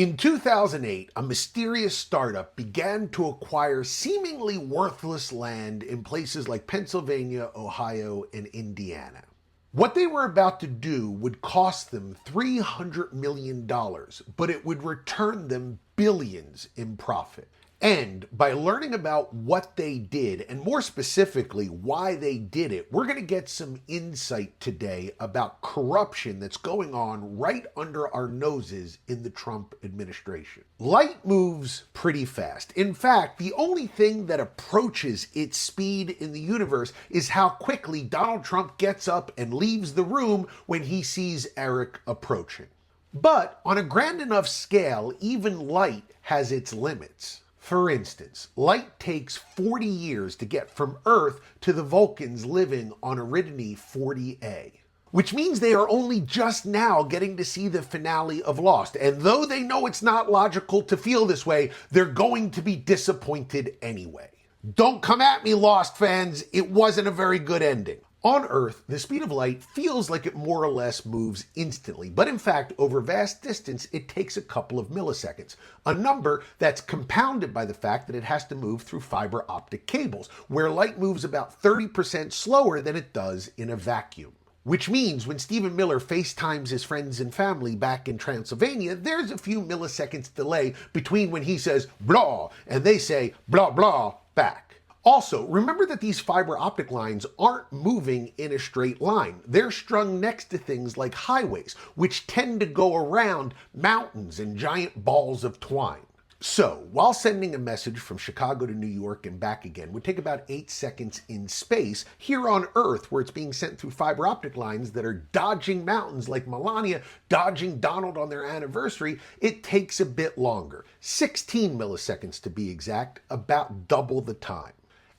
In 2008, a mysterious startup began to acquire seemingly worthless land in places like Pennsylvania, Ohio, and Indiana. What they were about to do would cost them $300 million, but it would return them billions in profit. And by learning about what they did, and more specifically, why they did it, we're going to get some insight today about corruption that's going on right under our noses in the Trump administration. Light moves pretty fast. In fact, the only thing that approaches its speed in the universe is how quickly Donald Trump gets up and leaves the room when he sees Eric approaching. But on a grand enough scale, even light has its limits. For instance, light takes 40 years to get from Earth to the Vulcans living on Eridani 40A, which means they are only just now getting to see the finale of Lost. And though they know it's not logical to feel this way, they're going to be disappointed anyway. Don't come at me, Lost fans. It wasn't a very good ending. On Earth, the speed of light feels like it more or less moves instantly, but in fact, over vast distance, it takes a couple of milliseconds, a number that's compounded by the fact that it has to move through fiber optic cables, where light moves about 30% slower than it does in a vacuum. Which means when Stephen Miller FaceTimes his friends and family back in Transylvania, there's a few milliseconds delay between when he says blah and they say blah blah back. Also, remember that these fiber optic lines aren't moving in a straight line. They're strung next to things like highways, which tend to go around mountains and giant balls of twine. So, while sending a message from Chicago to New York and back again would take about 8 seconds in space, here on Earth, where it's being sent through fiber optic lines that are dodging mountains like Melania dodging Donald on their anniversary, it takes a bit longer. 16 milliseconds to be exact, about double the time.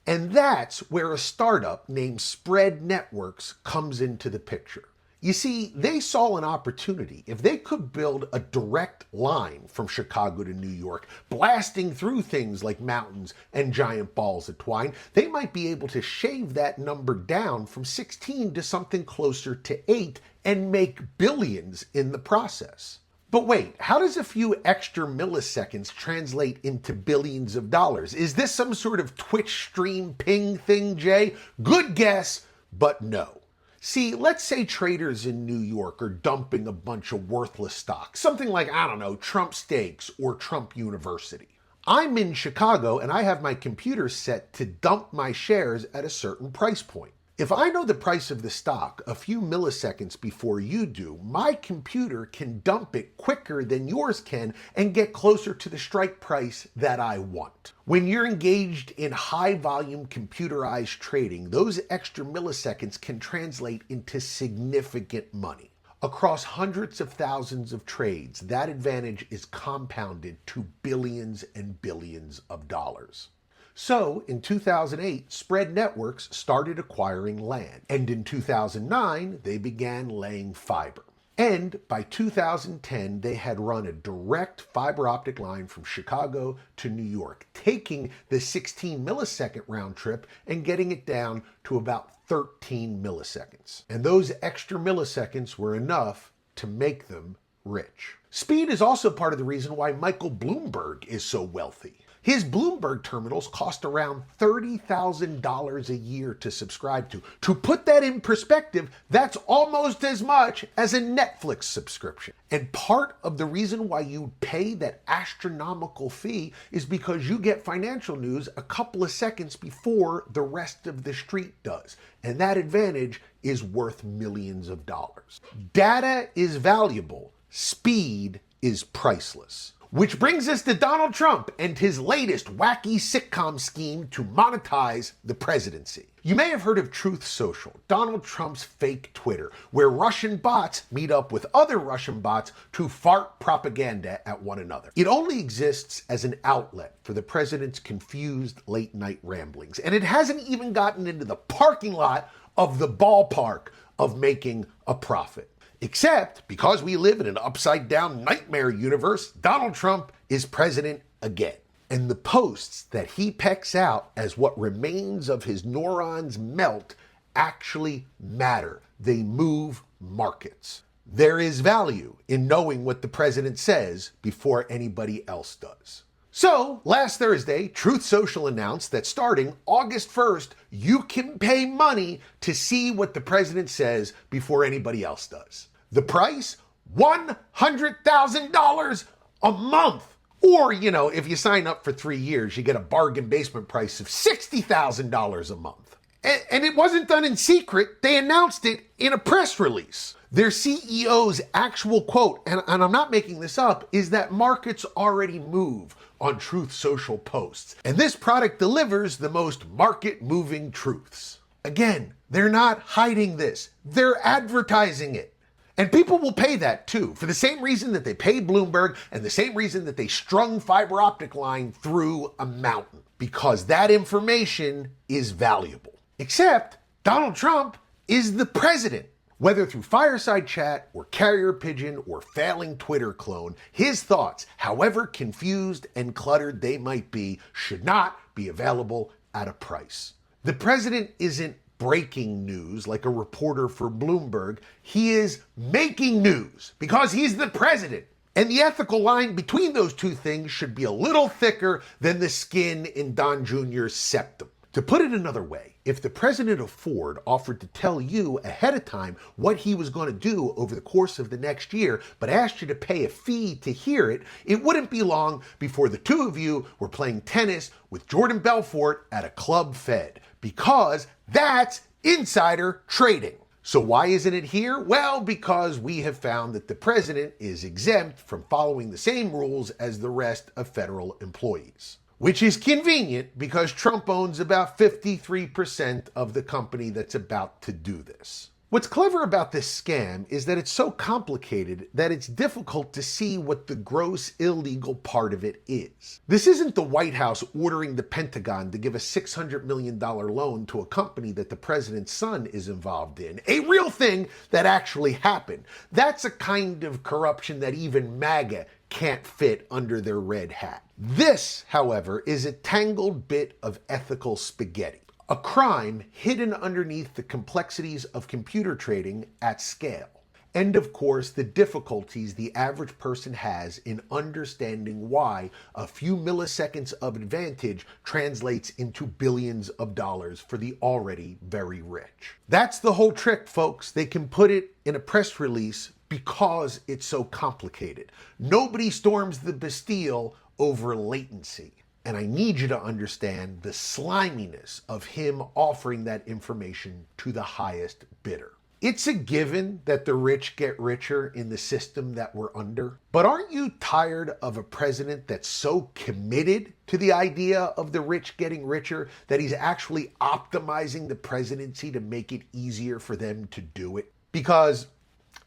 And that's where a startup named Spread Networks comes into the picture. You see, they saw an opportunity. If they could build a direct line from Chicago to New York, blasting through things like mountains and giant balls of twine, they might be able to shave that number down from 16 to something closer to 8 and make billions in the process. But wait, how does a few extra milliseconds translate into billions of dollars? Is this some sort of Twitch stream ping thing, Jay? Good guess, but no. See, let's say traders in New York are dumping a bunch of worthless stocks, something like, I don't know, Trump Steaks or Trump University. I'm in Chicago and I have my computer set to dump my shares at a certain price point. If I know the price of the stock a few milliseconds before you do, my computer can dump it quicker than yours can and get closer to the strike price that I want. When you're engaged in high volume computerized trading, those extra milliseconds can translate into significant money. Across hundreds of thousands of trades, that advantage is compounded to billions and billions of dollars. So, in 2008, Spread Networks started acquiring land, and in 2009, they began laying fiber. And by 2010, they had run a direct fiber optic line from Chicago to New York, taking the 16 millisecond round trip and getting it down to about 13 milliseconds. And those extra milliseconds were enough to make them rich. Speed is also part of the reason why Michael Bloomberg is so wealthy. His Bloomberg terminals cost around $30,000 a year to subscribe to. To put that in perspective, that's almost as much as a Netflix subscription. And part of the reason why you pay that astronomical fee is because you get financial news a couple of seconds before the rest of the street does. And that advantage is worth millions of dollars. Data is valuable. Speed is priceless. Which brings us to Donald Trump and his latest wacky sitcom scheme to monetize the presidency. You may have heard of Truth Social, Donald Trump's fake Twitter, where Russian bots meet up with other Russian bots to fart propaganda at one another. It only exists as an outlet for the president's confused late-night ramblings, and it hasn't even gotten into the parking lot of the ballpark of making a profit. Except, because we live in an upside-down nightmare universe, Donald Trump is president again. And the posts that he pecks out as what remains of his neurons melt actually matter. They move markets. There is value in knowing what the president says before anybody else does. So, last Thursday, Truth Social announced that starting August 1st, you can pay money to see what the president says before anybody else does. The price? $100,000 a month. Or, if you sign up for 3 years, you get a bargain basement price of $60,000 a month. And it wasn't done in secret. They announced it in a press release. Their CEO's actual quote, and I'm not making this up, is that markets already move on Truth Social posts. And this product delivers the most market-moving truths. Again, they're not hiding this. They're advertising it. And people will pay that too, for the same reason that they paid Bloomberg and the same reason that they strung fiber optic line through a mountain. Because that information is valuable. Except Donald Trump is the president. Whether through fireside chat or carrier pigeon or failing Twitter clone, his thoughts, however confused and cluttered they might be, should not be available at a price. The president isn't breaking news like a reporter for Bloomberg. He is making news because he's the president. And the ethical line between those two things should be a little thicker than the skin in Don Jr.'s septum. To put it another way, if the president of Ford offered to tell you ahead of time what he was going to do over the course of the next year, but asked you to pay a fee to hear it, it wouldn't be long before the two of you were playing tennis with Jordan Belfort at a club fed, because that's insider trading. So why isn't it here? Well, because we have found that the president is exempt from following the same rules as the rest of federal employees. Which is convenient because Trump owns about 53% of the company that's about to do this. What's clever about this scam is that it's so complicated that it's difficult to see what the gross illegal part of it is. This isn't the White House ordering the Pentagon to give a $600 million loan to a company that the president's son is involved in. A real thing that actually happened. That's a kind of corruption that even MAGA can't fit under their red hat. This, however, is a tangled bit of ethical spaghetti. A crime hidden underneath the complexities of computer trading at scale. And of course, the difficulties the average person has in understanding why a few milliseconds of advantage translates into billions of dollars for the already very rich. That's the whole trick, folks. They can put it in a press release because it's so complicated. Nobody storms the Bastille over latency. And I need you to understand the sliminess of him offering that information to the highest bidder. It's a given that the rich get richer in the system that we're under. But aren't you tired of a president that's so committed to the idea of the rich getting richer that he's actually optimizing the presidency to make it easier for them to do it? Because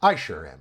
I sure am.